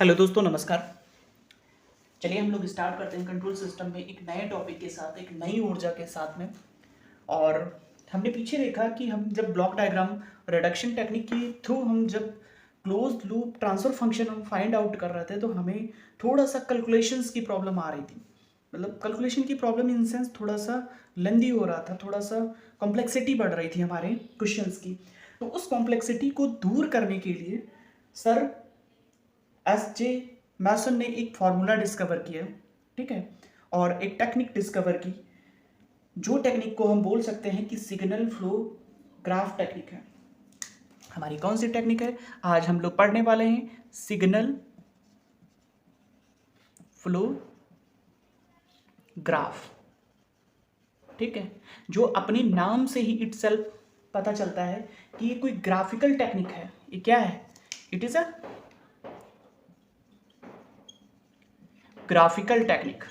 Hello दोस्तों, नमस्कार। चलिए हम लोग स्टार्ट करते हैं कंट्रोल सिस्टम में एक नए टॉपिक के साथ, एक नई ऊर्जा के साथ में। और हमने पीछे देखा कि हम जब ब्लॉक डायग्राम रिडक्शन टेक्निक के थ्रू हम जब क्लोज लूप ट्रांसफर फंक्शन हम फाइंड आउट कर रहे थे तो हमें थोड़ा सा कैलकुलेशंस की प्रॉब्लम आ रही थी। मतलब कैलकुलेशन की प्रॉब्लम इन सेंस थोड़ा सा लेंदी हो रहा था, थोड़ा सा कॉम्प्लेक्सिटी बढ़ रही थी हमारे क्वेश्चंस की। तो उस कॉम्प्लेक्सिटी को दूर करने के लिए सर एस.जे. मैसन ने एक फार्मूला डिस्कवर किया, ठीक है, और एक टेक्निक डिस्कवर की, जो टेक्निक को हम बोल सकते हैं कि सिग्नल फ्लो ग्राफ टेक्निक है। हमारी कौन सी टेक्निक है? आज हम लोग पढ़ने वाले हैं सिग्नल फ्लो ग्राफ, ठीक है, जो अपने नाम से ही इटसेल्फ पता चलता है कि ये कोई ग्राफिकल टेक्निक है। ये क्या है? It is a graphical technique,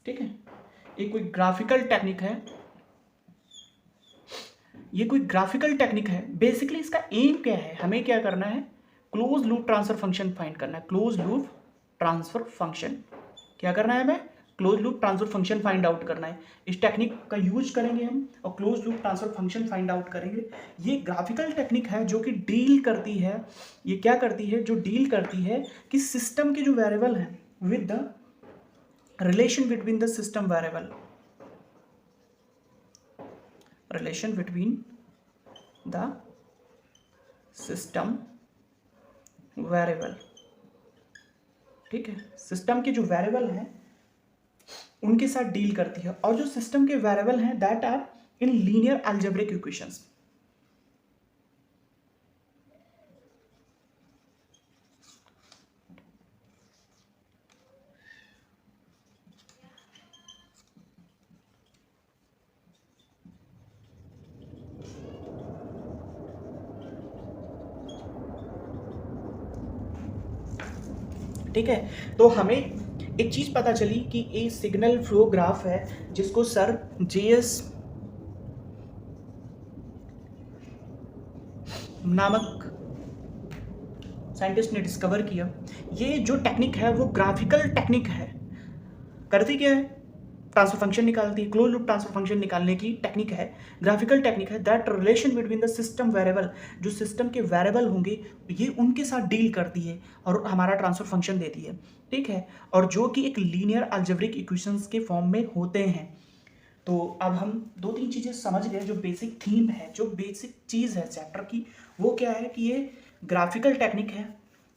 ठीक है। ये कोई ग्राफिकल टेक्निक है, ये कोई ग्राफिकल टेक्निक है। बेसिकली इसका एम क्या है? हमें क्या करना है? Close loop transfer function find करना है। क्लोज लूप ट्रांसफर फंक्शन क्या करना है? हमें close loop transfer function find out करना है। इस टेक्निक का यूज करेंगे हम और close loop transfer function find out करेंगे। ये ग्राफिकल टेक्निक है जो कि डील करती है, ये क्या करती है? जो डील करती है कि सिस्टम के जो वेरिएबल है with the relation between the system variable, relation between the system variable, ठीक है। सिस्टम के जो वेरिएबल हैं उनके साथ डील करती है, और जो सिस्टम के वेरिएबल हैं that are in linear algebraic equations. ठीक है, तो हमें एक चीज पता चली कि ये सिग्नल फ्लो ग्राफ है जिसको सर जेएस नामक साइंटिस्ट ने डिस्कवर किया। ये जो टेक्निक है वो ग्राफिकल टेक्निक है। करती क्या है? ट्रांसफर फंक्शन निकालती है। क्लोज लूप ट्रांसफर फंक्शन निकालने की टेक्निक है, ग्राफिकल टेक्निक है। That relation between the system variable, जो सिस्टम के वेरिएबल होंगे ये उनके साथ डील करती है और हमारा ट्रांसफर फंक्शन देती है, ठीक है, और जो कि एक लीनियर अलजेब्रिक इक्वेशंस के फॉर्म में होते हैं। तो अब हम दो तीन चीज़ें समझ गए। जो बेसिक थीम है, जो बेसिक चीज़ है चैप्टर की, वो क्या है कि ये ग्राफिकल टेक्निक है।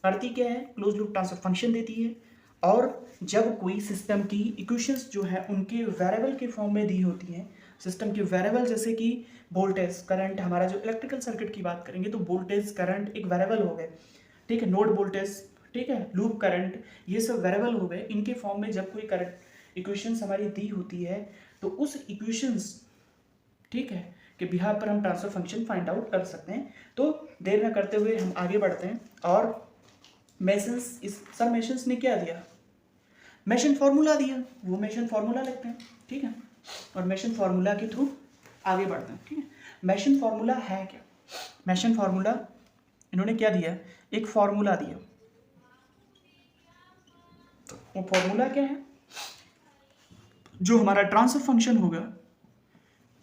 करती क्या है? क्लोज लूप ट्रांसफर फंक्शन देती है, और जब कोई सिस्टम की इक्वेशंस जो है उनके वेरिएबल के फॉर्म में दी होती हैं, सिस्टम के वेरिएबल जैसे कि वोल्टेज, करंट, हमारा जो इलेक्ट्रिकल सर्किट की बात करेंगे तो वोल्टेज, करंट एक वेरिएबल हो गए, ठीक है, नोड वोल्टेज, ठीक है, लूप करंट, ये सब वेरिएबल हो गए। इनके फॉर्म में जब कोई करंट इक्वेशंस हमारी दी होती है तो उस इक्वेशंस, ठीक है, के बिहार पर हम ट्रांसफर फंक्शन फाइंड आउट कर सकते हैं। तो देर न करते हुए हम आगे बढ़ते हैं। और मेसन्स, इस सर मेसन्स ने क्या दिया? मेसन फार्मूला दिया, वो मेसन फार्मूला लिखते हैं, ठीक है, और मेसन फार्मूला के थ्रू आगे बढ़ते हैं, ठीक है। मेसन फार्मूला है क्या? मेसन फार्मूला इन्होंने क्या दिया? एक फार्मूला दिया। वो फार्मूला क्या है? जो हमारा ट्रांसफर फंक्शन होगा,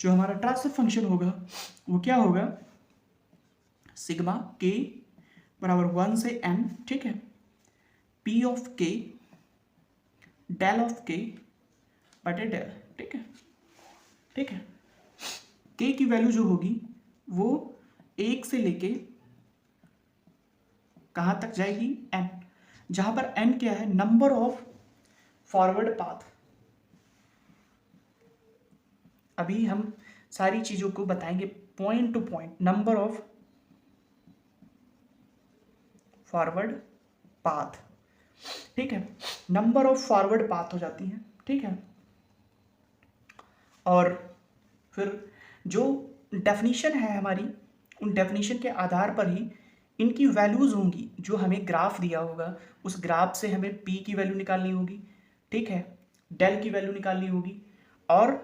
जो हमारा ट्रांसफर फंक्शन होगा वो क्या होगा? सिग्मा के बराबर 1 से n, ठीक है, पी ऑफ के डेल ऑफ के बटे डेल, ठीक है, ठीक है। के की वैल्यू जो होगी वो 1 से लेके कहाँ तक जाएगी? n, जहां पर n क्या है? Number of forward path. अभी हम सारी चीजों को बताएंगे point two point. Number of forward path, ठीक है, नंबर ऑफ फॉरवर्ड पाथ हो जाती है, ठीक है। और फिर जो डेफिनेशन है हमारी, उन डेफिनेशन के आधार पर ही इनकी वैल्यूज होंगी। जो हमें ग्राफ दिया होगा उस ग्राफ से हमें पी की वैल्यू निकालनी होगी, ठीक है, डेल की वैल्यू निकालनी होगी और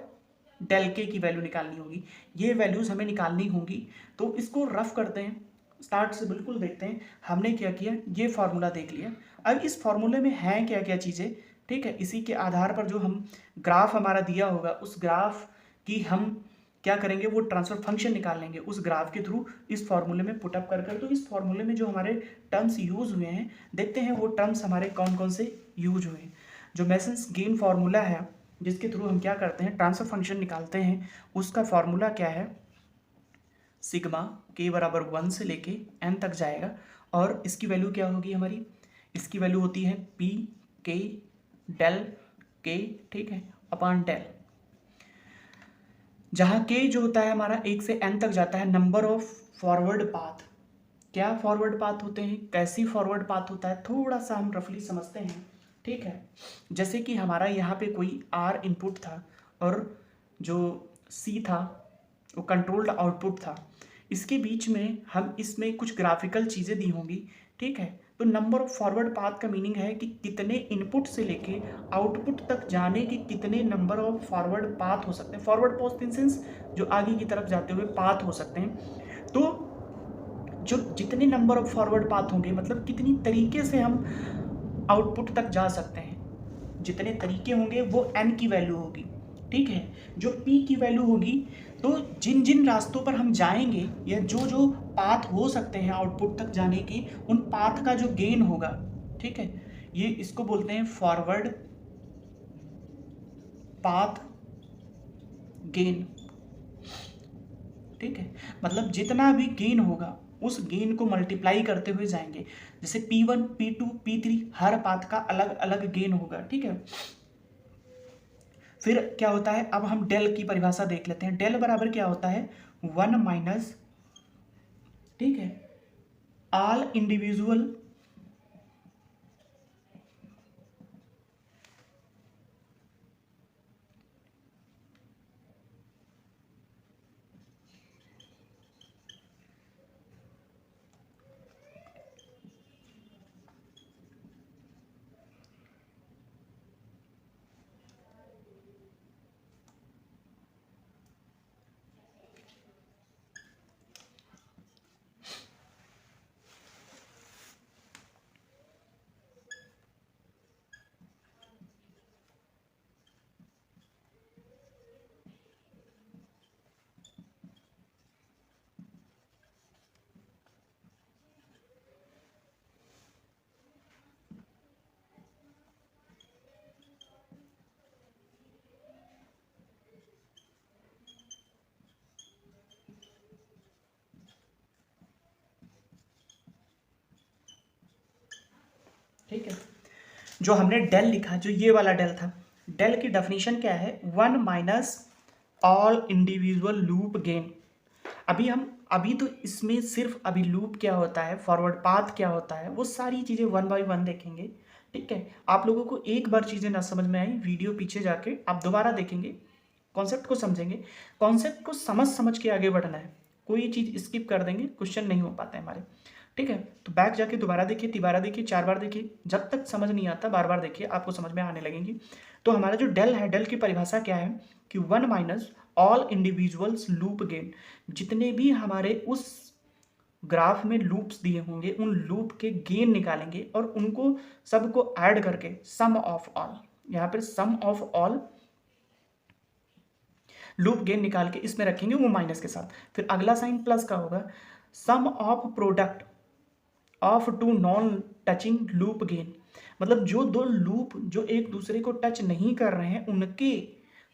डेल के की वैल्यू निकालनी होगी। ये वैल्यूज हमें निकालनी होंगी। तो इसको रफ करते हैं। स्टार्ट से बिल्कुल देखते हैं। हमने क्या किया, ये फार्मूला देख लिया। अब इस फार्मूले में हैं क्या क्या चीज़ें, ठीक है, इसी के आधार पर जो हम ग्राफ हमारा दिया होगा उस ग्राफ की हम क्या करेंगे, वो ट्रांसफर फंक्शन निकाल लेंगे उस ग्राफ के थ्रू इस फार्मूले में पुटअप कर कर। तो इस फार्मूले में जो हमारे टर्म्स यूज हुए हैं, देखते हैं वो टर्म्स हमारे कौन कौन से यूज हुए हैं। जो मेसन्स गेन फार्मूला है जिसके थ्रू हम क्या करते हैं, ट्रांसफर फंक्शन निकालते हैं, उसका फार्मूला क्या है, सिग्मा के बराबर 1 से लेके n तक जाएगा। और इसकी वैल्यू क्या होगी हमारी, इसकी वैल्यू होती है पी के डेल के, ठीक है, अपॉन डेल, जहाँ के जो होता है हमारा 1 से n तक जाता है नंबर ऑफ फॉरवर्ड पाथ। क्या फॉरवर्ड पाथ होते हैं, कैसी फॉरवर्ड पाथ होता है, थोड़ा सा हम रफली समझते हैं, ठीक है। जैसे कि हमारा यहाँ पे कोई R इनपुट था और जो C था वो कंट्रोल्ड आउटपुट था, इसके बीच में हम इसमें कुछ ग्राफिकल चीज़ें दी होंगी, ठीक है। तो नंबर ऑफ फॉरवर्ड पाथ का मीनिंग है कि कितने इनपुट से लेके आउटपुट तक जाने के कितने नंबर ऑफ फॉरवर्ड पाथ हो सकते हैं। फॉरवर्ड पाथ इन सेंस जो आगे की तरफ जाते हुए पाथ हो सकते हैं। तो जो जितने नंबर ऑफ फॉरवर्ड पाथ होंगे, मतलब कितनी तरीके से हम आउटपुट तक जा सकते हैं, जितने तरीके होंगे वो n की वैल्यू होगी, ठीक है। जो p की वैल्यू होगी, तो जिन जिन रास्तों पर हम जाएंगे या जो जो पाथ हो सकते हैं आउटपुट तक जाने के, उन पाथ का जो गेन होगा, ठीक है, ये इसको बोलते हैं फॉरवर्ड पाथ गेन, ठीक है। मतलब जितना भी गेन होगा उस गेन को मल्टीप्लाई करते हुए जाएंगे। जैसे P1 P2 P3 हर पाथ का अलग अलग गेन होगा, ठीक है। फिर क्या होता है, अब हम डेल की परिभाषा देख लेते हैं। डेल बराबर क्या होता है, 1 माइनस, ठीक है, ऑल इंडिविजुअल ठीक है। जो हमने डेल लिखा, जो ये वाला डेल था, डेल की डेफिनेशन क्या है, 1 minus all individual loop gain. अभी तो इसमें सिर्फ अभी लूप क्या होता है, फॉरवर्ड पाथ क्या होता है, वो सारी चीज़ें 1 बाय 1 देखेंगे, ठीक है। आप लोगों को एक बार चीज़ें ना समझ में आई, वीडियो पीछे जाके आप दोबारा देखेंगे, कॉन्सेप्ट को समझेंगे। कॉन्सेप्ट को समझ के आगे बढ़ना है, कोई चीज़ स्किप कर देंगे क्वेश्चन नहीं हो पाते हमारे, ठीक है। तो बैक जाके दोबारा देखिए, 3 बार देखिए, 4 बार देखिए, जब तक समझ नहीं आता बार बार देखिए, आपको समझ में आने लगेंगी। तो हमारा जो डेल है, डेल की परिभाषा क्या है कि 1 minus all individuals loop gain, जितने भी हमारे उस ग्राफ में लूप्स दिए होंगे उन लूप के गेन निकालेंगे और उनको सबको ऐड करके सम ऑफ ऑल, यहाँ पर सम ऑफ ऑल लूप गेन निकाल के इसमें रखेंगे वो माइनस के साथ। फिर अगला साइन प्लस का होगा, sum of product of two non touching loop gain, मतलब जो दो लूप जो एक दूसरे को टच नहीं कर रहे हैं उनके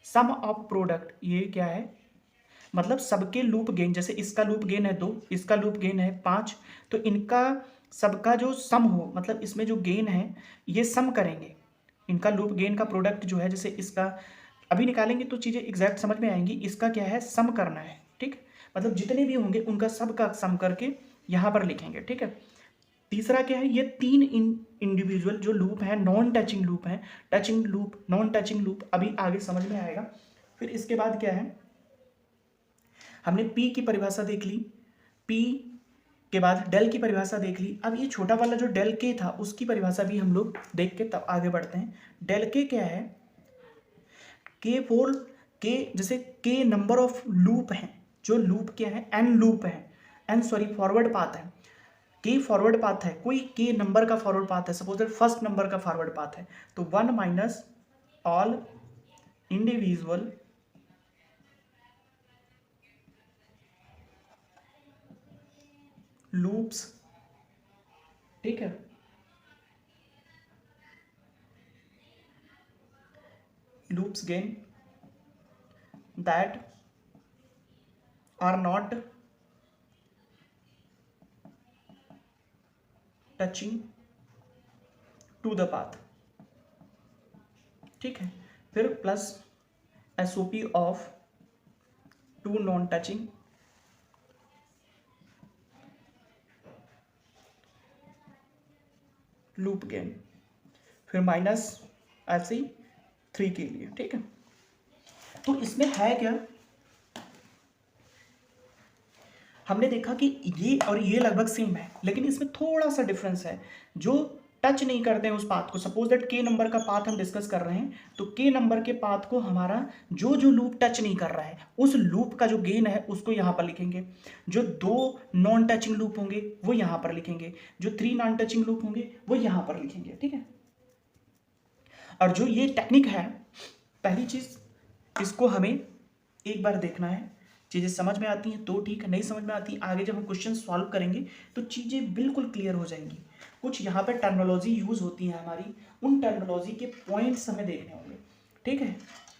सम ऑफ प्रोडक्ट, ये क्या है, मतलब सबके लूप गेन, जैसे इसका लूप गेन है 2, इसका लूप गेन है 5, तो इनका सबका जो सम हो, मतलब इसमें जो गेन है ये सम करेंगे, इनका लूप गेन का प्रोडक्ट जो है, जैसे इसका अभी निकालेंगे तो चीज़ें एग्जैक्ट समझ में आएंगी। इसका क्या है, सम करना है, ठीक, मतलब जितने भी होंगे उनका सब का सम करके यहाँ पर लिखेंगे, ठीक है। तीसरा क्या है, ये 3 इंडिविजुअल जो लूप है नॉन टचिंग लूप है, touching loop non touching loop अभी आगे समझ में आएगा। फिर इसके बाद क्या है, हमने पी की परिभाषा देख ली, पी के बाद डेल की परिभाषा देख ली। अब ये छोटा वाला जो डेल के था उसकी परिभाषा भी हम लोग देख के तब आगे बढ़ते हैं। डेल के क्या है, के फोर के, जैसे के नंबर ऑफ लूप हैं, जो लूप क्या है, एन लूप है, एन सॉरी फॉरवर्ड पाथ है, के फॉरवर्ड पाथ है, कोई के नंबर का फॉरवर्ड पाथ है, सपोज दैट फर्स्ट नंबर का फॉरवर्ड पाथ है, तो 1 माइनस ऑल इंडिविजुअल लूप्स, ठीक है, loops gain that are not touching to the path, ठीक है, फिर plus SOP of two non touching loop gain, फिर माइनस ऐसे ही 3 के लिए, ठीक है। तो इसमें है क्या, हमने देखा कि ये और ये लगभग सेम है, लेकिन इसमें थोड़ा सा डिफरेंस है। जो टच नहीं करते हैं उस पाथ को, सपोज दैट के नंबर का पाथ हम डिस्कस कर रहे हैं, तो के नंबर के पाथ को हमारा जो जो लूप टच नहीं कर रहा है उस लूप का जो गेन है उसको यहाँ पर लिखेंगे, जो 2 नॉन टचिंग लूप होंगे वो यहाँ पर लिखेंगे, जो 3 नॉन टचिंग लूप होंगे वो यहाँ पर लिखेंगे, ठीक है। और जो ये टेक्निक है, पहली चीज इसको हमें एक बार देखना है, चीज़ें समझ में आती हैं तो ठीक है, नहीं समझ में आती आगे जब हम क्वेश्चन सॉल्व करेंगे तो चीज़ें बिल्कुल क्लियर हो जाएंगी। कुछ यहाँ पे टर्मिनोलॉजी यूज़ होती है हमारी, उन टर्मिनोलॉजी के पॉइंट्स हमें देखने होंगे, ठीक है।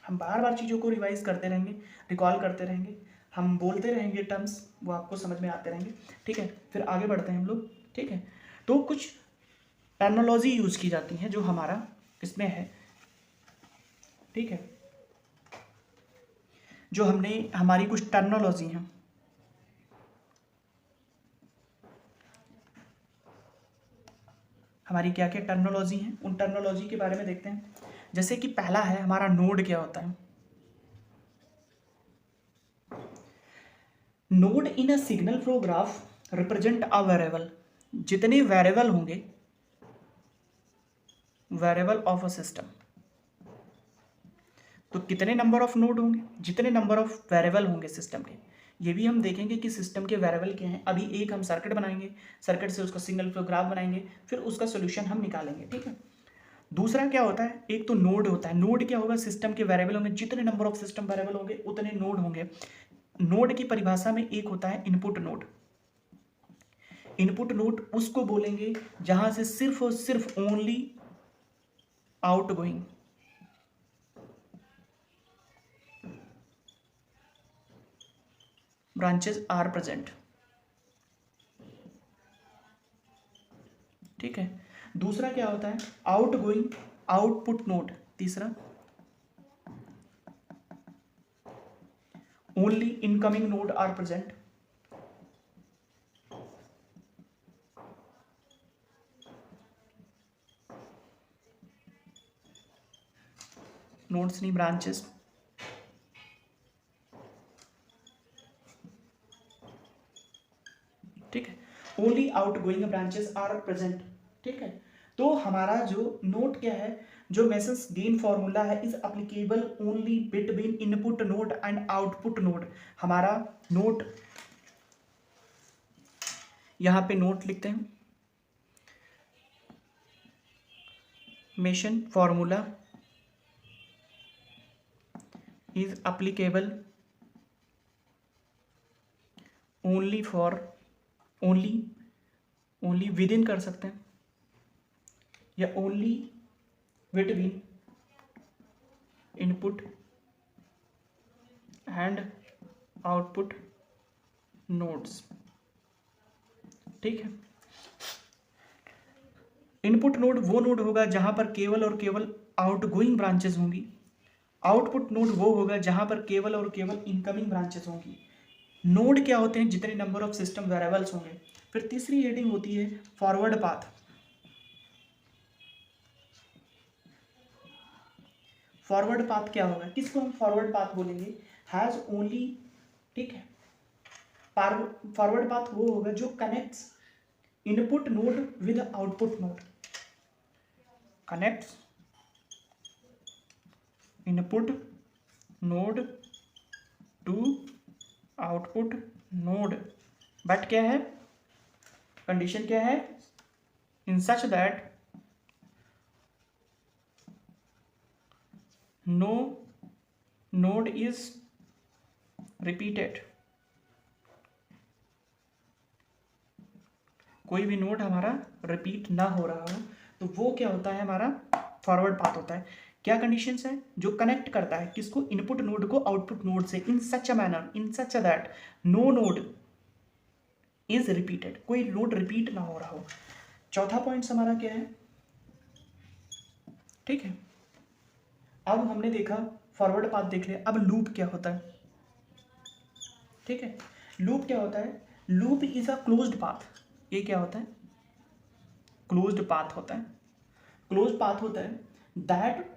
हम बार बार चीज़ों को रिवाइज करते रहेंगे, रिकॉल करते रहेंगे, हम बोलते रहेंगे टर्म्स, वो आपको समझ में आते रहेंगे, ठीक है। फिर आगे बढ़ते हैं हम लोग, ठीक है। तो कुछ टर्मिनोलॉजी यूज़ की जाती है जो हमारा इसमें है, ठीक है, जो हमने हमारी कुछ टर्मिनोलॉजी हैं, हमारी क्या क्या टर्मिनोलॉजी हैं, उन टर्मिनोलॉजी के बारे में देखते हैं। जैसे कि पहला है हमारा नोड, क्या होता है node in a signal flow graph represent a variable, जितने वेरिएबल होंगे, वेरिएबल ऑफ अ सिस्टम, तो कितने नंबर ऑफ नोड होंगे, जितने नंबर ऑफ वेरिएबल होंगे सिस्टम के। ये भी हम देखेंगे कि सिस्टम के वेरिएबल क्या हैं। अभी एक हम सर्किट बनाएंगे, सर्किट से उसका सिग्नल फ्लो ग्राफ बनाएंगे, फिर उसका सोल्यूशन हम निकालेंगे, ठीक है। दूसरा क्या होता है, एक तो नोड होता है, नोड क्या होगा, सिस्टम के वेरिएबल होंगे, जितने नंबर ऑफ सिस्टम वेरिएबल होंगे उतने नोड होंगे। नोड की परिभाषा में एक होता है इनपुट नोड। इनपुट नोड उसको बोलेंगे जहां से सिर्फ और सिर्फ only outgoing branches are present, ठीक है। दूसरा क्या होता है आउटगोइंग आउटपुट नोड। तीसरा only incoming node are present. Nodes नहीं, ब्रांचेस, ठीक है। ओनली आउटगोइंग ब्रांचेस आर प्रेजेंट, ठीक है। तो हमारा जो नोट क्या है, जो मेसन्स गेन फॉर्मूला है is applicable only between input node and output node. हमारा नोट यहां पे नोट लिखते हैं, Mason formula is applicable only for only with in कर सकते हैं, या only between input and output nodes, ठीक है। इनपुट नोड वो नोड होगा जहां पर केवल और केवल आउटगोइंग ब्रांचेस होंगी, आउटपुट नोड वो होगा जहां पर केवल और केवल इनकमिंग ब्रांचेस होंगी। नोड क्या होते हैं, जितने नंबर ऑफ सिस्टम वेरिएबल्स होंगे। फिर तीसरी हेडिंग होती है फॉरवर्ड पाथ। फॉरवर्ड पाथ क्या होगा, किसको हम फॉरवर्ड पाथ बोलेंगे, हैज ओनली, ठीक है। फॉरवर्ड पाथ वो होगा जो connects input node with output node, connects input node to output node, but क्या है कंडीशन क्या है, in such that no node is repeated, कोई भी नोड हमारा रिपीट ना हो रहा हो, तो वो क्या होता है, हमारा फॉरवर्ड पाथ होता है। क्या कंडीशंस है, जो कनेक्ट करता है किसको, इनपुट नोड को आउटपुट नोड से, in such a manner, in such that no node is repeated, कोई नोड रिपीट ना हो रहा हो। चौथा पॉइंट हमारा क्या है, ठीक है। अब हमने देखा फॉरवर्ड पाथ देख लिया, अब लूप क्या होता है, ठीक है। लूप क्या होता है, loop is a closed path, ये क्या होता है, क्लोज्ड पाथ होता है। क्लोज्ड पाथ होता है that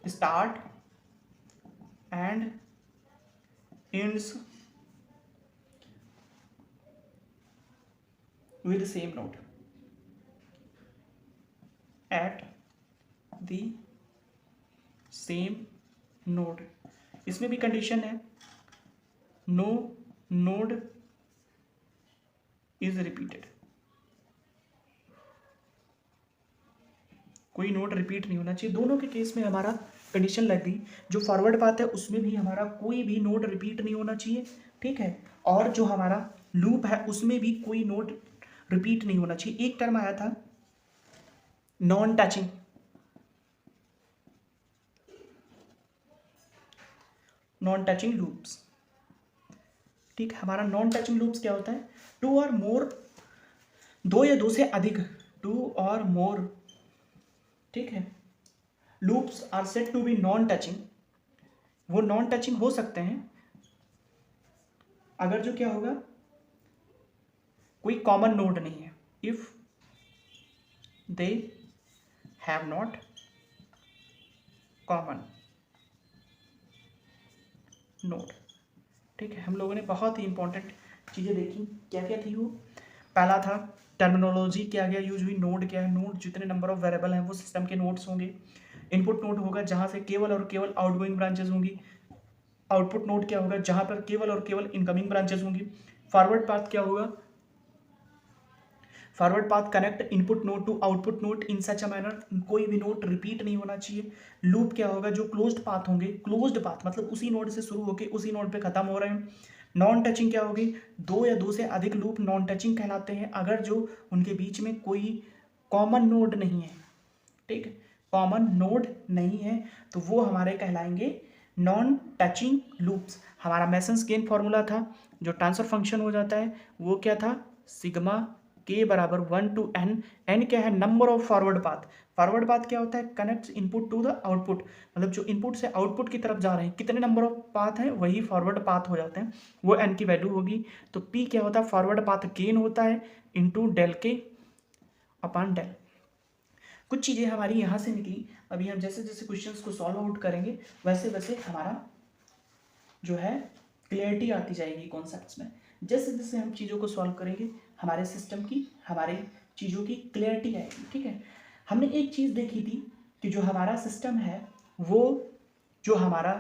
start and ends with the same node at the same node। इसमें भी कंडीशन है, नो नोड इज रिपीटेड, कोई नोड रिपीट नहीं होना चाहिए। दोनों के केस में हमारा कंडीशन लग गई, जो फॉरवर्ड पाथ है उसमें भी हमारा कोई भी नोड रिपीट नहीं होना चाहिए, ठीक है। और जो हमारा लूप है उसमें भी कोई नोड रिपीट नहीं होना चाहिए। एक टर्म आया था non touching, non touching loops, ठीक है। हमारा नॉन टचिंग लूप्स क्या होता है, टू और मोर, दो या दो से अधिक, टू और मोर, ठीक है, loops are said to be non touching. वो नॉन टचिंग हो सकते हैं अगर जो क्या होगा, कोई कॉमन नोड नहीं है, if they have not common node, ठीक है। हम लोगों ने बहुत ही इंपॉर्टेंट चीज़ें देखी, क्या क्या थी वो, पहला था टर्मिनोलॉजी क्या क्या यूज हुई, नोड क्या है, नोड जितने नंबर ऑफ वेरिएबल हैं वो सिस्टम के नोड्स होंगे। इनपुट नोड होगा जहाँ से केवल और केवल आउटगोइंग ब्रांचेस होंगी। आउटपुट नोड क्या होगा, जहाँ पर केवल और केवल इनकमिंग ब्रांचेस होंगी। फॉरवर्ड पाथ क्या होगा, forward path connect input node to output node in such a manner, कोई भी नोड रिपीट नहीं होना चाहिए। लूप क्या होगा, जो क्लोज्ड पाथ होंगे, क्लोज्ड पाथ मतलब उसी नोड से शुरू होकर उसी नोड पे खत्म हो रहे हैं। नॉन टचिंग क्या होगी, दो या दो से अधिक लूप नॉन टचिंग कहलाते हैं अगर जो उनके बीच में कोई कॉमन नोड नहीं है, ठीक है, कॉमन नोड नहीं है तो वो हमारे कहलाएंगे नॉन टचिंग लूप्स। हमारा मेसन्स गेन फॉर्मूला था, जो ट्रांसफर फंक्शन हो जाता है वो क्या था, सिग्मा के बराबर 1 to n, n क्या है, number of forward path. Forward path क्या होता है, connects input to the output, मतलब जो इनपुट से आउटपुट की तरफ जा रहे हैं कितने नंबर ऑफ पाथ हैं वही फॉरवर्ड पाथ हो जाते हैं, वो n की वैल्यू होगी। तो p क्या होता है, फॉरवर्ड पाथ गेन होता है इंटू डेल के अपॉन डेल। कुछ चीज़ें हमारी यहाँ से निकली, अभी हम जैसे जैसे क्वेश्चंस को सॉल्व आउट करेंगे वैसे वैसे हमारा जो है क्लियरिटी आती जाएगी कॉन्सेप्ट्स में। जैसे जैसे हम चीज़ों को सॉल्व करेंगे हमारे सिस्टम की, हमारे चीज़ों की क्लियरिटी आएगी, ठीक है। हमने एक चीज़ देखी थी कि जो हमारा सिस्टम है वो, जो हमारा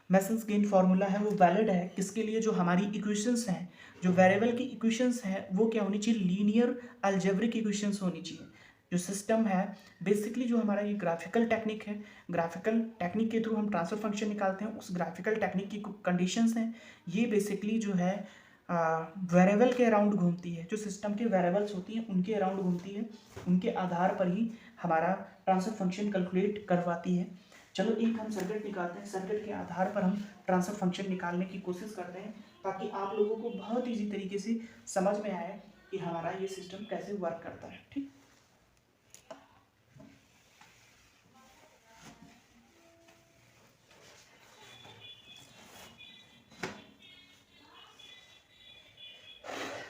मेसन्स गेन फार्मूला है वो वैलिड है किसके लिए, जो हमारी इक्वेशंस हैं, जो वेरिएबल की इक्वेशंस हैं वो क्या होनी चाहिए, लीनियर अलजेब्रिक इक्वेशंस होनी चाहिए। जो सिस्टम है बेसिकली, जो हमारा ये ग्राफिकल टेक्निक है, ग्राफिकल टेक्निक के थ्रू हम ट्रांसफर फंक्शन निकालते हैं, उस ग्राफिकल टेक्निक की कंडीशंस हैं ये बेसिकली जो है वेरिएबल के अराउंड घूमती है, जो सिस्टम के वेरिएबल्स होती हैं उनके अराउंड घूमती है, उनके आधार पर ही हमारा ट्रांसफर फंक्शन कैलकुलेट करवाती है। चलो एक हम सर्किट निकालते हैं, सर्किट के आधार पर हम ट्रांसफर फंक्शन निकालने की कोशिश करते हैं ताकि आप लोगों को बहुत ईजी तरीके से समझ में आए कि हमारा ये सिस्टम कैसे वर्क करता है, ठीक।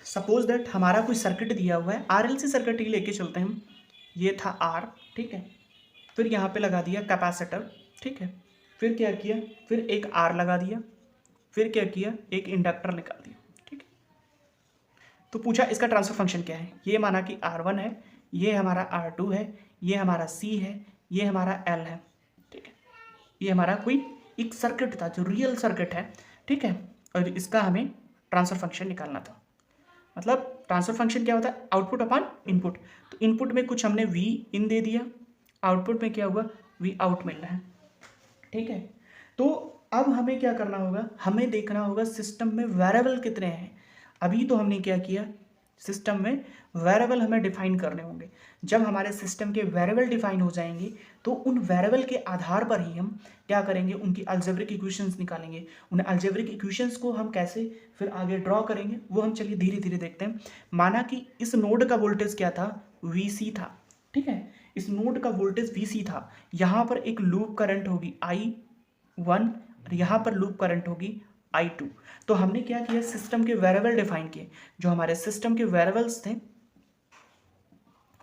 सपोज दैट हमारा कोई सर्किट दिया हुआ है, आरएलसी सर्किट ही लेके चलते हैं हम, ये था आर, ठीक है, फिर यहाँ पे लगा दिया कैपेसिटर, ठीक है, फिर क्या किया, फिर एक आर लगा दिया, फिर क्या किया, एक इंडक्टर निकाल दिया, ठीक है। तो पूछा इसका ट्रांसफर फंक्शन क्या है, ये माना कि R1 है, ये हमारा R2 है, ये हमारा C है, ये हमारा L है, ठीक है। ये हमारा कोई एक सर्किट था जो रियल सर्किट है, ठीक है, और इसका हमें ट्रांसफर फंक्शन निकालना था। मतलब ट्रांसफर फंक्शन क्या होता है, आउटपुट अपॉन इनपुट। तो इनपुट में कुछ हमने वी इन दे दिया, आउटपुट में क्या हुआ, वी आउट मिल रहा है, ठीक है। तो अब हमें क्या करना होगा, हमें देखना होगा सिस्टम में वेरिएबल कितने हैं। अभी तो हमने क्या किया, सिस्टम में वेरिएबल हमें डिफाइन करने होंगे। जब हमारे सिस्टम के वेरिएबल डिफाइन हो जाएंगे तो उन वेरिएबल के आधार पर ही हम क्या करेंगे, उनकी अलजेब्रिक इक्वेशंस निकालेंगे। उन अलजेब्रिक इक्वेशंस को हम कैसे फिर आगे ड्रॉ करेंगे वो हम चलिए धीरे धीरे देखते हैं। माना कि इस नोड का वोल्टेज क्या था, वीसी था, ठीक है। इस नोड का वोल्टेज वीसी था, यहाँ पर एक लूप करंट होगी I1 और यहाँ पर लूप करंट होगी I2। तो हमने क्या किया, सिस्टम के वेरिएबल डिफाइन किए। जो हमारे सिस्टम के वेरिएबल्स थे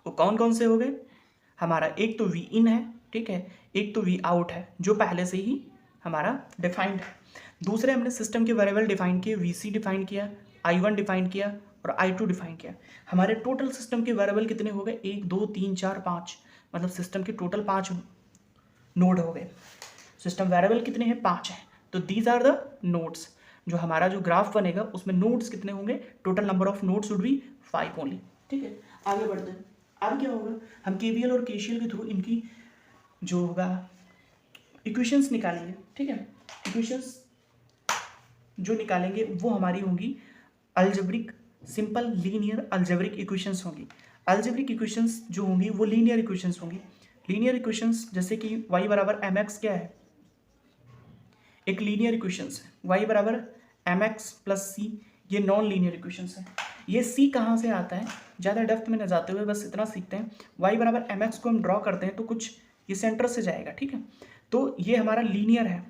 वो कौन कौन से हो गए, हमारा एक तो वी इन है, ठीक है, एक तो वी आउट है जो पहले से ही हमारा डिफाइंड है। दूसरे हमने सिस्टम के वेरिएबल डिफाइन किए, वी सी डिफाइन किया, I1 डिफाइन किया और I2 डिफाइन किया। हमारे टोटल सिस्टम के वेरिएबल कितने हो गए, 1 2 3 4 5, मतलब सिस्टम के टोटल 5 नोड हो गए। सिस्टम वेरिएबल कितने हैं, 5 हैं। तो दीज आर द नोड्स। जो हमारा जो ग्राफ बनेगा उसमें नोड्स कितने होंगे, total number of nodes would be 5 only, ठीक है। आगे बढ़ते हैं। अब क्या होगा, हम केवीएल और केसीएल के थ्रू इनकी जो होगा इक्वेशंस निकालेंगे, ठीक है। इक्वेशंस जो निकालेंगे वो हमारी होंगी algebraic, simple linear algebraic equations होंगी। अलजेब्रिक इक्वेशंस जो होंगी वो लीनियर इक्वेशंस होंगी। लीनियर इक्वेशंस जैसे कि y बराबर एम एक्स क्या है, एक लीनियर इक्वेशंस है। y बराबर एम एक्स प्लस सी, ये नॉन लीनियर इक्वेशंस है। ये c कहाँ से आता है, ज़्यादा डेप्थ में न जाते हुए बस इतना सीखते हैं। y बराबर एम एक्स को हम ड्रॉ करते हैं तो कुछ ये सेंटर से जाएगा, ठीक है। तो ये हमारा लीनियर है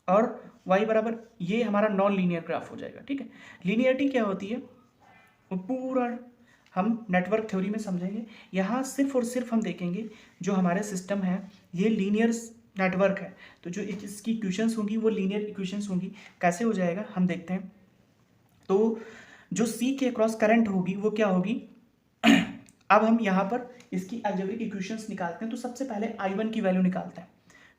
और y बराबर ये हमारा नॉन लीनियर ग्राफ हो जाएगा, ठीक है। लीनियरिटी क्या होती है वो पूरा हम नेटवर्क थ्योरी में समझेंगे। यहाँ सिर्फ और सिर्फ हम देखेंगे जो हमारे सिस्टम है ये लीनियर नेटवर्क है, तो जो इसकी इक्वेशंस होंगी वो लीनियर इक्वेशंस होंगी। कैसे हो जाएगा हम देखते हैं। तो जो C के अक्रॉस करंट होगी वो क्या होगी अब हम यहाँ पर इसकी अलजेब्रिक इक्वेशंस निकालते हैं। तो सबसे पहले I1 की वैल्यू निकालते हैं।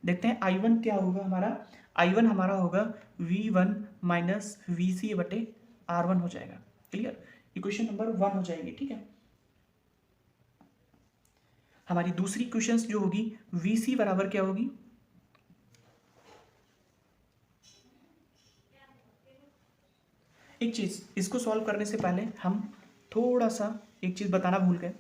देखते हैं I1 क्या होगा हमारा, I1 हमारा होगा V1 माइनस VC बटे R1 हो जाएगा। क्लियर, इक्वेशन नंबर 1 हो जाएगी, ठीक है। हमारी दूसरी इक्वेशन जो होगी VC बराबर क्या होगी, एक चीज़ इसको सॉल्व करने से पहले हम थोड़ा सा एक चीज़ बताना भूल गए,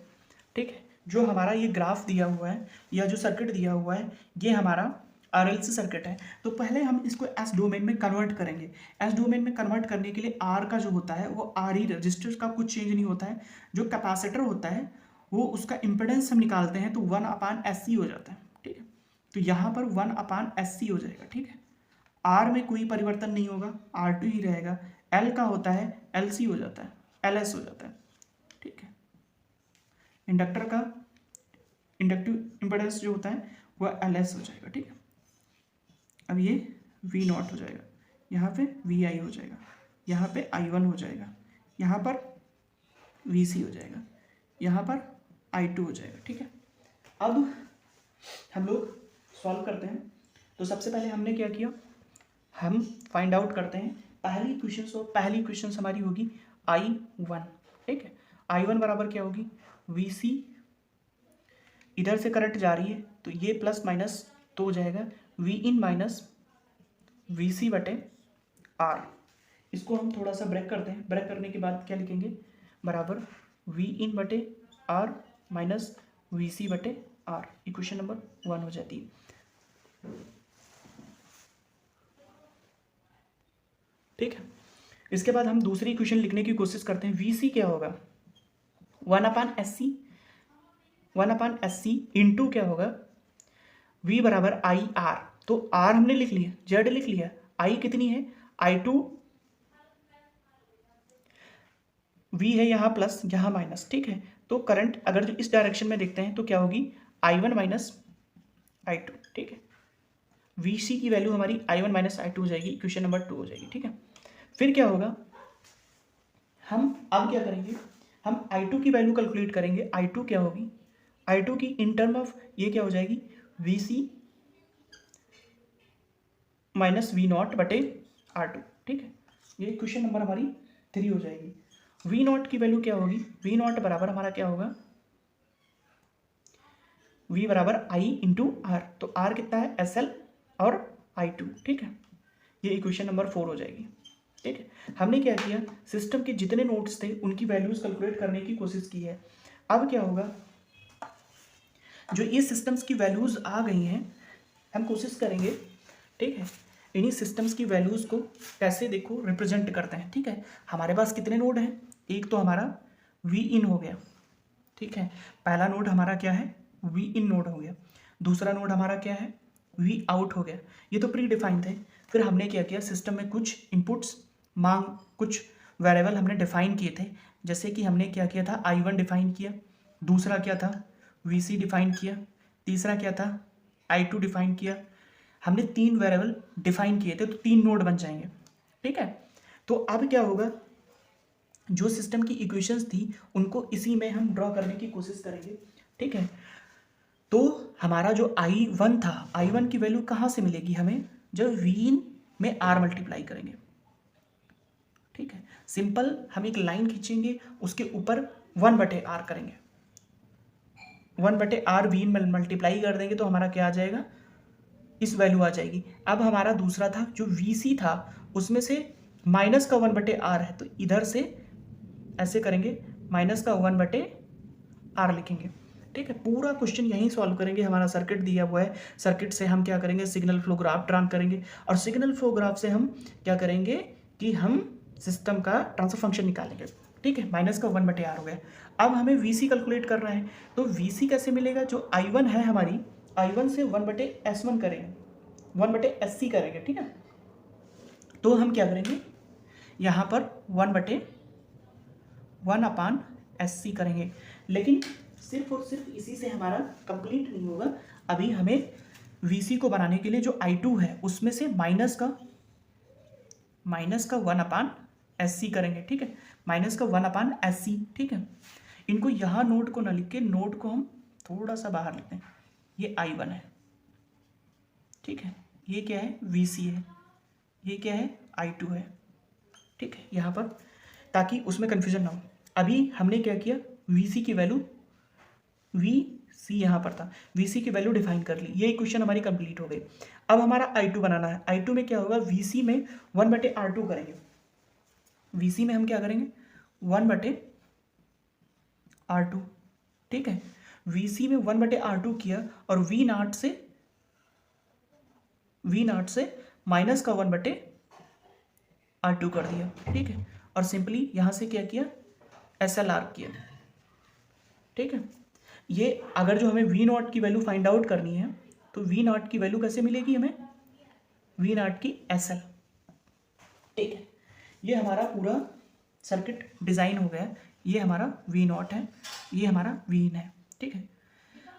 ठीक है। जो हमारा ये ग्राफ दिया हुआ है या जो सर्किट दिया हुआ है ये हमारा RLC सर्किट है। तो पहले हम इसको एस डोमेन में कन्वर्ट करेंगे। एस डोमेन में कन्वर्ट करने के लिए R का जो होता है वो RE रजिस्टर का कुछ चेंज नहीं होता है। जो कैपेसिटर होता है वो उसका इम्पिडेंस हम निकालते हैं तो 1/SC हो जाता है, ठीक है। तो यहाँ पर 1/SC हो जाएगा, ठीक है। R में कोई परिवर्तन नहीं होगा, R2 ही रहेगा। L का होता है LC हो जाता है, LS हो जाता है, ठीक है। इंडक्टर का इंडक्टिव इम्पिडेंस जो होता है वह LS हो जाएगा, ठीक है। अब ये V0 हो जाएगा, यहाँ पे VI हो जाएगा, यहाँ पे I1 हो जाएगा, यहाँ पर VC हो जाएगा, यहाँ पर I2 हो जाएगा, ठीक है। अब हम लोग सॉल्व करते हैं। तो सबसे पहले हमने क्या किया, हम फाइंड आउट करते हैं पहली क्वेश्चन। और पहली क्वेश्चन हमारी होगी I1, ठीक है। I1 बराबर क्या होगी, VC, इधर से करंट जा रही है तो ये प्लस माइनस तो हो जाएगा V इन माइनस VC बटे R। इसको हम थोड़ा सा ब्रेक करते हैं। ब्रेक करने के बाद क्या लिखेंगे, बराबर V इन बटे R माइनस VC बटे R। इक्वेशन नंबर 1 हो जाती है, ठीक है। इसके बाद हम दूसरी इक्वेशन लिखने की कोशिश करते हैं। VC क्या होगा, 1/SC इंटू क्या होगा, V बराबर IR। तो R हमने लिख लिया, Z लिख लिया, I कितनी है, I2, V है यहाँ प्लस यहाँ माइनस, ठीक है। तो करंट अगर जो इस डायरेक्शन में देखते हैं तो क्या होगी, I1 माइनस I2, ठीक है। VC की वैल्यू हमारी I1 माइनस I2 हो जाएगी, इक्वेशन नंबर 2 हो जाएगी, ठीक है। फिर क्या होगा, हम अब क्या करेंगे, हम I2 की वैल्यू कैलकुलेट करेंगे। I2 क्या होगी, I2 की इन टर्म ऑफ ये क्या हो जाएगी, VC माइनस V0 बटे R2, ठीक है। ये क्वेश्चन नंबर हमारी 3 हो जाएगी। वी नॉट की वैल्यू क्या होगी, वी नॉट बराबर हमारा क्या होगा, v बराबर आई इंटू आर, तो r कितना है SL और I2, ठीक है। ये इक्वेशन नंबर 4 हो जाएगी, ठीक है। हमने क्या किया, सिस्टम के जितने नोड्स थे उनकी वैल्यूज कैलकुलेट करने की कोशिश की है। अब क्या होगा, जो ये सिस्टम्स की वैल्यूज आ गई हैं, हम कोशिश करेंगे, ठीक है, इन्हीं सिस्टम्स की वैल्यूज को कैसे देखो रिप्रेजेंट करते हैं, ठीक है। हमारे पास कितने नोड हैं, एक तो हमारा वी इन हो गया, ठीक है, पहला नोड हमारा क्या है, वी इन नोड हो गया। दूसरा नोड हमारा क्या है, वी आउट हो गया। ये तो प्री डिफाइन थे। फिर हमने क्या किया, सिस्टम में कुछ इनपुट्स मांग, कुछ वेरिएबल हमने डिफाइन किए थे। जैसे कि हमने क्या किया था, I1 डिफाइन किया, दूसरा क्या था, VC डिफाइन किया, तीसरा क्या था, I2 डिफाइन किया। हमने 3 वेरिएबल डिफाइन किए थे, तो 3 नोड बन जाएंगे, ठीक है। तो अब क्या होगा, जो सिस्टम की इक्वेशंस थी उनको इसी में हम ड्रॉ करने की कोशिश करेंगे, ठीक है। तो हमारा जो I1 था, I1 की वैल्यू कहाँ से मिलेगी हमें, जब V में R मल्टीप्लाई करेंगे, ठीक है। सिंपल हम एक लाइन खींचेंगे, उसके ऊपर 1/R करेंगे, 1/R V में मल्टीप्लाई कर देंगे तो हमारा क्या आ जाएगा, इस वैल्यू आ जाएगी। अब हमारा दूसरा था जो VC था, उसमें से माइनस का 1/R है, तो इधर से ऐसे करेंगे, माइनस का 1/R लिखेंगे, ठीक है। पूरा क्वेश्चन यहीं सॉल्व करेंगे। हमारा सर्किट दिया हुआ है, सर्किट से हम क्या करेंगे, सिग्नल फ्लो ग्राफ ड्रा करेंगे, और सिग्नल फ्लो ग्राफ से हम क्या करेंगे कि हम सिस्टम का ट्रांसफर फंक्शन निकालेंगे, ठीक है। माइनस का 1/R हो गया। अब हमें VC कैलकुलेट करना है, तो VC कैसे मिलेगा, जो I1 है हमारी, I1 से 1/S1 करेंगे, 1/SC करेंगे, ठीक है। तो हम क्या करेंगे, यहाँ पर 1/1/SC करेंगे। लेकिन सिर्फ और सिर्फ इसी से हमारा कंप्लीट नहीं होगा। अभी हमें VC को बनाने के लिए जो I2 है उसमें से माइनस का 1/SC करेंगे, ठीक है, माइनस का 1/SC, ठीक है। इनको यहाँ नोड को ना लिख के, नोड को हम थोड़ा सा बाहर लिखते हैं। ये I1 है, ठीक है, ये क्या है, VC है, ये क्या है, I2 है, ठीक है, यहाँ पर, ताकि उसमें कन्फ्यूजन ना हो। अभी हमने क्या किया, VC की वैल्यू, VC यहाँ पर था, VC की वैल्यू डिफाइन कर ली। ये इक्वेशन हमारी कंप्लीट हो गई। अब हमारा I2 बनाना है। I2 में क्या होगा, VC में 1/R2 करेंगे। VC में हम क्या करेंगे, 1/R2, ठीक है। VC में 1/R2 किया, और V नॉट से माइनस का 1/R2 कर दिया, ठीक है। और सिंपली यहाँ से क्या किया, SLR किया, ठीक है। ये अगर जो हमें V नॉट की वैल्यू फाइंड आउट करनी है, तो V नॉट की वैल्यू कैसे मिलेगी हमें, V नॉट की SL, ठीक है। ये हमारा पूरा सर्किट डिज़ाइन हो गया। ये हमारा V नॉट है, ये हमारा V इन है, ठीक है।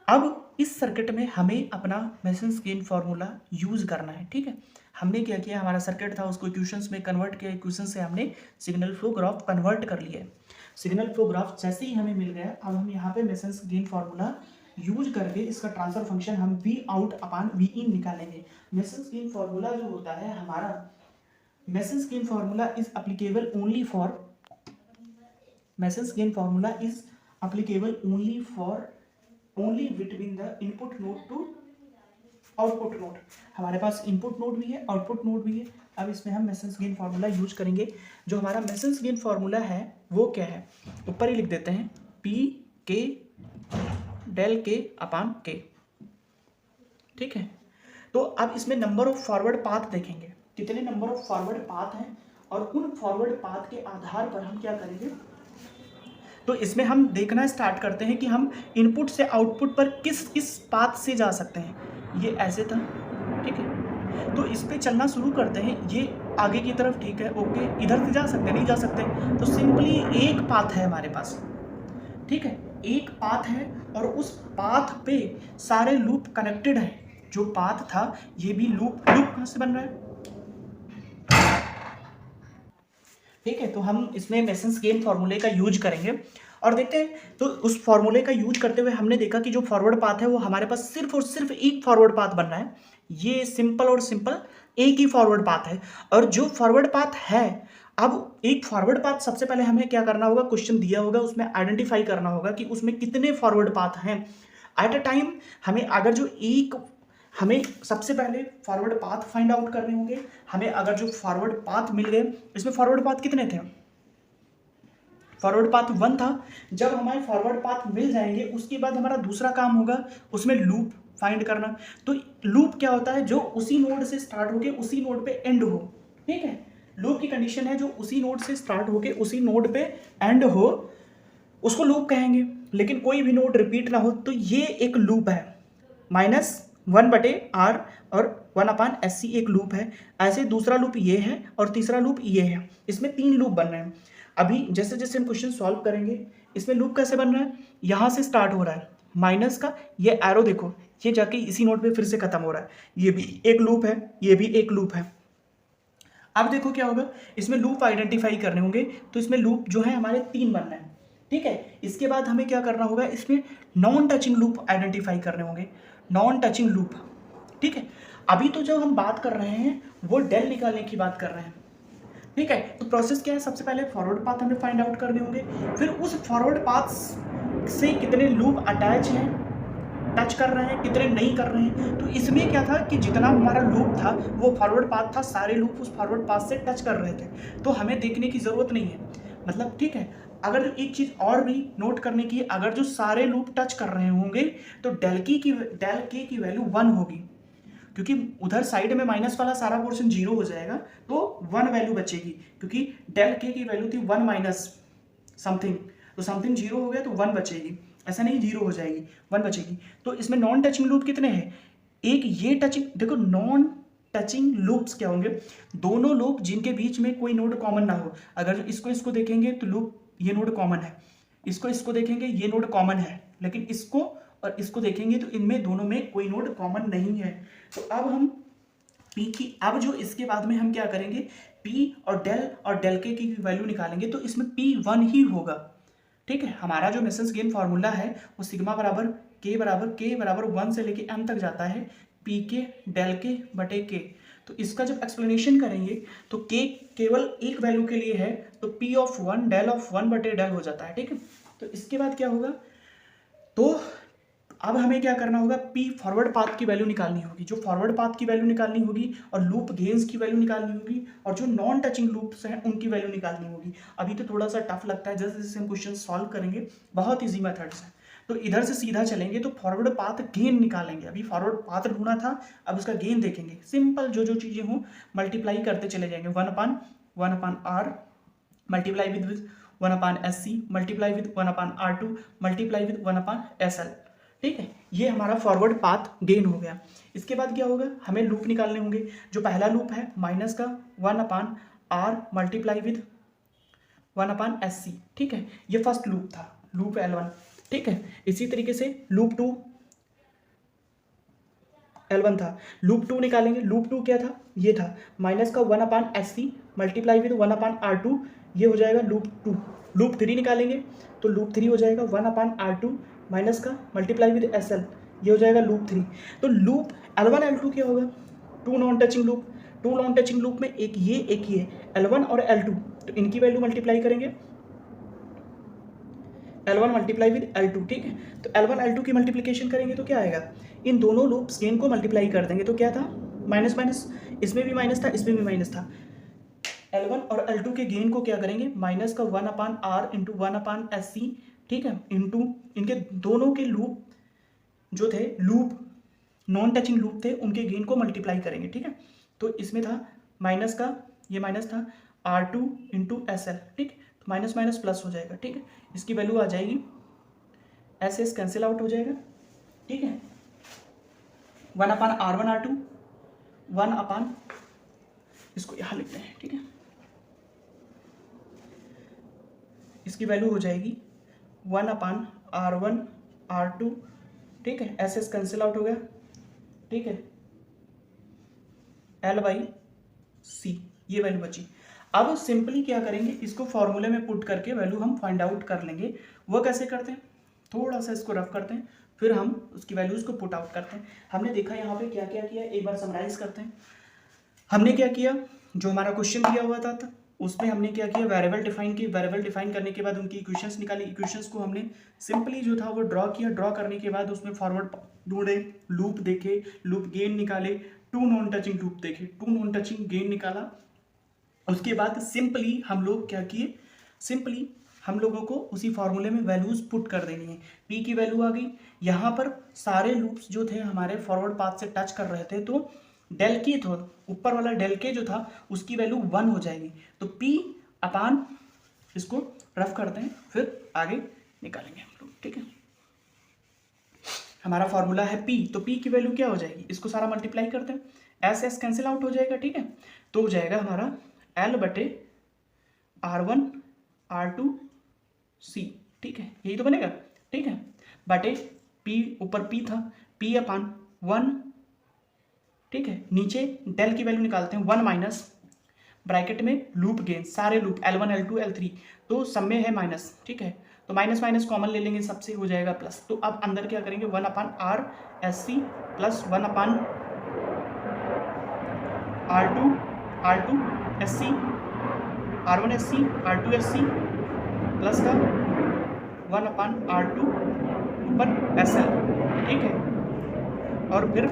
अब इस सर्किट में हमें अपना मेसन्स गेन फार्मूला यूज़ करना है, ठीक है। हमने क्या किया, हमारा सर्किट था उसको इक्वेशंस में कन्वर्ट किया, इक्वेशन से हमने सिग्नल फ्लो ग्राफ कन्वर्ट कर लिया है। सिग्नल फ्लो ग्राफ जैसे ही हमें मिल गया, अब हम यहाँ पे मेसन्स गेन फार्मूला यूज करके इसका ट्रांसफर फंक्शन हम V out upon V in निकालेंगे। मेसन्स गेन फार्मूला जो होता है हमारा, Mason's gain formula is applicable only for, Mason's gain formula is applicable only between the input node to output node. हमारे पास इनपुट नोड भी है, आउटपुट नोड भी है। अब इसमें हम मेसन्स गेन फार्मूला यूज करेंगे। जो हमारा मेसन्स गेन फार्मूला है वो क्या है, ऊपर ही लिख देते हैं, P K डेल K अपान K, ठीक है। तो अब इसमें नंबर ऑफ फॉरवर्ड पाथ देखेंगे, कितने नंबर ऑफ फॉरवर्ड पाथ हैं, और उन फॉरवर्ड पाथ के आधार पर हम क्या करेंगे, तो इसमें हम देखना स्टार्ट करते हैं कि हम इनपुट से आउटपुट पर किस पाथ से जा सकते हैं। ये ऐसे था, ठीक है, तो इस पे चलना शुरू करते हैं। ये आगे की तरफ, ठीक है, ओके, इधर से जा सकते, नहीं जा सकते, तो सिंपली एक पाथ है हमारे पास, ठीक है, एक पाथ है, और उस पाथ पे सारे लूप कनेक्टेड हैं। जो पाथ था ये भी लूप कहाँ से बन रहा है, ठीक है। तो हम इसमें मेसन्स गेन फार्मूले का यूज करेंगे और देखते हैं। तो उस फार्मूले का यूज करते हुए हमने देखा कि जो फॉरवर्ड पाथ है वो हमारे पास सिर्फ और सिर्फ एक फॉरवर्ड पाथ बन रहा है। ये सिंपल और सिंपल एक ही फॉरवर्ड पाथ है, और जो फॉरवर्ड पाथ है अब एक फॉरवर्ड पाथ सबसे पहले हमें क्या करना होगा, क्वेश्चन दिया होगा उसमें आइडेंटिफाई करना होगा कि उसमें कितने फॉरवर्ड पाथ हैं एट अ टाइम। हमें अगर जो एक हमें सबसे पहले फॉरवर्ड पाथ फाइंड आउट करने होंगे। हमें अगर जो फॉरवर्ड पाथ मिल गए, इसमें फॉरवर्ड पाथ कितने थे, फॉरवर्ड पाथ 1 था। जब हमारे फॉरवर्ड पाथ मिल जाएंगे उसके बाद हमारा दूसरा काम होगा उसमें लूप फाइंड करना। तो लूप क्या होता है, जो उसी नोड से स्टार्ट होके उसी नोड पे एंड हो, ठीक है। लूप की कंडीशन है जो उसी नोड से स्टार्ट होके उसी नोड पे एंड हो, उसको लूप कहेंगे। लेकिन कोई भी नोड रिपीट ना हो, तो ये एक लूप है। -1/r और 1/sc एक लूप है। ऐसे दूसरा लूप ये है और तीसरा लूप ये है। इसमें 3 लूप बन रहे हैं। अभी जैसे जैसे हम क्वेश्चन सॉल्व करेंगे, इसमें लूप कैसे बन रहा है, यहाँ से स्टार्ट हो रहा है माइनस का, ये एरो देखो, ये जाके इसी नोड पे फिर से खत्म हो रहा है। ये भी एक लूप है, ये भी एक लूप है। अब देखो क्या होगा, इसमें लूप आइडेंटिफाई करने होंगे। तो इसमें लूप जो है हमारे 3 बनना है, ठीक है। इसके बाद हमें क्या करना होगा, इसमें नॉन टचिंग लूप आइडेंटिफाई करने होंगे, नॉन टचिंग लूप, ठीक है। अभी तो जब हम बात कर रहे हैं वो डेल निकालने की बात कर रहे हैं, ठीक है। तो प्रोसेस क्या है, सबसे पहले फॉरवर्ड पाथ हमें फाइंड आउट करने होंगे, फिर उस फॉरवर्ड पाथ से कितने लूप अटैच हैं, टच कर रहे हैं, कितने नहीं कर रहे हैं। तो इसमें क्या था कि जितना हमारा लूप था वो फॉरवर्ड पाथ था, सारे लूप उस फॉरवर्ड पाथ से टच कर रहे थे। तो हमें देखने की ज़रूरत नहीं है, मतलब ठीक है। अगर एक चीज़ और भी नोट करने की, अगर जो सारे लूप टच कर रहे होंगे तो डेल के की वैल्यू 1 होगी, क्योंकि उधर साइड में माइनस वाला सारा पोर्शन 0 हो जाएगा तो 1 वैल्यू बचेगी, क्योंकि डेल के की वैल्यू थी 1 माइनस समथिंग, तो समथिंग 0 हो गया तो 1 बचेगी, ऐसा नहीं 0 हो जाएगी, 1 बचेगी। तो इसमें नॉन टचिंग लूप कितने हैं, एक ये टचिंग, देखो नॉन टचिंग लूप्स क्या होंगे, दोनों लूप जिनके बीच में कोई नोड कॉमन ना हो। अगर इसको देखेंगे तो लूप ये नोड कॉमन है, इसको देखेंगे ये नोड कॉमन है, लेकिन इसको और इसको देखेंगे तो इनमें दोनों में कोई नोड कॉमन नहीं है। तो अब हम पी की, अब जो इसके बाद में हम क्या करेंगे, पी और डेल के की वैल्यू निकालेंगे। तो इसमें पी 1 ही होगा, ठीक है। हमारा जो मेसन्स गेन फार्मूला है वो सिग्मा बराबर के बराबर 1 से लेके m तक जाता है, पी के डेल के बटे के। तो इसका जब एक्सप्लेनेशन करेंगे तो के केवल एक वैल्यू के लिए है, तो पी ऑफ 1 डेल ऑफ 1 बटे डेल हो जाता है, ठीक है। तो इसके बाद क्या होगा, तो अब हमें क्या करना होगा, पी फॉरवर्ड पाथ की वैल्यू निकालनी होगी, जो फॉरवर्ड पाथ की वैल्यू निकालनी होगी, और लूप गेन्स की वैल्यू निकालनी होगी, और जो नॉन टचिंग लूप्स हैं उनकी वैल्यू निकालनी होगी। अभी तो थोड़ा सा टफ लगता है, जैसे जैसे हम क्वेश्चन सॉल्व करेंगे बहुत ईजी मेथड्स हैं। तो इधर से सीधा चलेंगे तो फॉरवर्ड पाथ गेन निकालेंगे। अभी फॉरवर्ड पाथ ढूंढा था, अब उसका गेन देखेंगे। सिंपल जो चीज़ें हों मल्टीप्लाई करते चले जाएंगे, 1/1/r multiply with 1/sc multiply with 1/r2 multiply with 1/sl, ठीक है। ये हमारा फॉरवर्ड पाथ गेन हो गया। इसके बाद क्या होगा, हमें लूप निकालने होंगे। जो पहला लूप है माइनस का 1/r मल्टीप्लाई विद 1/sc, ठीक है। ये फर्स्ट लूप था, लूप L1, ठीक है। इसी तरीके से लूप 2 L1 था, लूप 2 निकालेंगे। लूप 2 क्या था, ये था माइनस का 1/sc मल्टीप्लाई विद 1/r2, ये हो जाएगा लूप 2। लूप 3 निकालेंगे तो लूप 3 हो जाएगा 1/r2 माइनस का मल्टीप्लाई विद SL, ये हो जाएगा लूप 3। तो लूप L1 L2 क्या होगा, टू नॉन टचिंग लूप में एक ये L1 और L2, तो इनकी वैल्यू मल्टीप्लाई करेंगे, L1 मल्टीप्लाई विद L2, ठीक है। तो L1 L2 की मल्टीप्लिकेशन करेंगे तो क्या आएगा, इन दोनों लूप्स गेन को मल्टीप्लाई कर देंगे तो क्या था, माइनस माइनस, इसमें भी माइनस था, इसमें भी माइनस था। L1 और L2 के गेन को क्या करेंगे, माइनस का 1/r इंटू 1/sc, ठीक है, इंटू इनके दोनों के लूप जो थे, लूप नॉन टचिंग लूप थे, उनके गेन को मल्टीप्लाई करेंगे, ठीक है। तो इसमें था माइनस का, ये माइनस था R2 इंटू SL, ठीक, तो माइनस माइनस प्लस हो जाएगा, ठीक है। इसकी वैल्यू आ जाएगी, SS कैंसिल आउट हो जाएगा, ठीक है। 1/r1 R2 इसको यहाँ लिखते हैं, ठीक है। इसकी वैल्यू हो जाएगी 1/r1 R2, ठीक है। SS कैंसिल आउट हो गया, ठीक है, L/C, ये वैल्यू बची। अब सिंपली क्या करेंगे, इसको फॉर्मूले में पुट करके वैल्यू हम फाइंड आउट कर लेंगे। वो कैसे करते हैं, थोड़ा सा इसको रफ करते हैं, फिर हम उसकी वैल्यूज़ को पुट आउट करते हैं। हमने देखा यहाँ पे क्या क्या किया, एक बार समराइज करते हैं। हमने क्या किया, जो हमारा क्वेश्चन दिया हुआ था उसमें हमने क्या किया, वेरिएबल डिफाइन की, वेरिएबल डिफाइन करने के बाद उनकी इक्वेशंस निकाली, इक्वेशंस को हमने सिंपली जो था वो ड्रॉ किया, ड्रॉ करने के बाद उसमें फॉरवर्ड ढूंढे, लूप देखे, लूप गेन निकाले, टू नॉन टचिंग लूप देखे, टू नॉन टचिंग गेन निकाला। उसके बाद सिंपली हम लोग क्या किए, सिंपली हम लोगों को उसी फॉर्मूले में वैल्यूज पुट कर देनी है। पी की वैल्यू आ गई, यहाँ पर सारे लूप्स जो थे हमारे फॉरवर्ड पाथ से टच कर रहे थे, तो डेल की तो ऊपर वाला डेल के जो था उसकी वैल्यू 1 हो जाएगी। तो पी अपान, इसको रफ करते हैं फिर आगे निकालेंगे हम लोग, ठीक है। हमारा फॉर्मूला है पी, तो पी की वैल्यू क्या हो जाएगी, इसको सारा मल्टीप्लाई करते हैं, एस एस कैंसिल आउट हो जाएगा, ठीक है। तो हो जाएगा हमारा एल बटे R1 R2 C, ठीक है, यही तो बनेगा, ठीक है, बटे पी, ऊपर पी था, पी अपान 1, ठीक है, नीचे डेल की वैल्यू निकालते हैं 1 माइनस ब्रैकेट में लूप गेन, सारे लूप L1 L2 L3, तो सब में है माइनस, ठीक है, तो माइनस माइनस कॉमन ले लेंगे, सबसे हो जाएगा प्लस। तो अब अंदर क्या करेंगे, 1 अपान R SC प्लस 1 अपान R2 SC, R1 SC R2 SC plus का 1 अपान R2 ऊपर SL, ठीक है, और फिर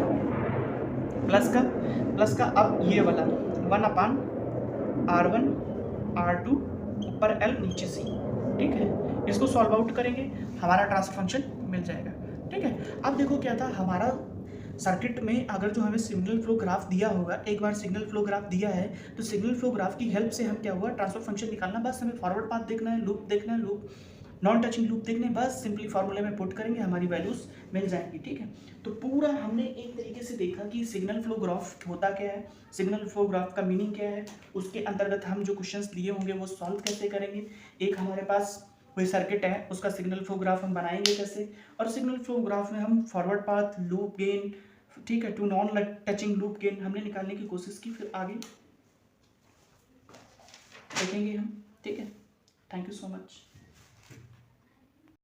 प्लस का अब ये वाला 1 अपान R1 R2 ऊपर L नीचे C, ठीक है। इसको सॉल्व आउट करेंगे, हमारा ट्रांसफर फंक्शन मिल जाएगा, ठीक है। अब देखो क्या था, हमारा सर्किट में अगर जो हमें सिग्नल फ्लो ग्राफ दिया होगा, एक बार सिग्नल फ्लो ग्राफ दिया है तो सिग्नल फ्लो ग्राफ की हेल्प से हम क्या हुआ, ट्रांसफर फंक्शन निकालना, बस हमें फॉरवर्ड पाथ देखना है, लूप देखना है, लूप नॉन टचिंग लूप देखने, बस सिंपली फॉर्मूले में पुट करेंगे, हमारी वैल्यूज मिल जाएंगी, ठीक है। तो पूरा हमने एक तरीके से देखा कि सिग्नल फ्लो ग्राफ होता क्या है, सिग्नल फ्लो ग्राफ का मीनिंग क्या है, उसके अंतर्गत हम जो क्वेश्चंस दिए होंगे वो सॉल्व कैसे करेंगे, एक हमारे पास कोई सर्किट है उसका सिग्नल फ्लो ग्राफ हम बनाएंगे कैसे, और सिग्नल फ्लो ग्राफ में हम फॉरवर्ड पाथ, लूप गेन, ठीक है, two non touching loop gain हमने निकालने की कोशिश की, फिर आगे देखेंगे हम, ठीक है। Thank you so much.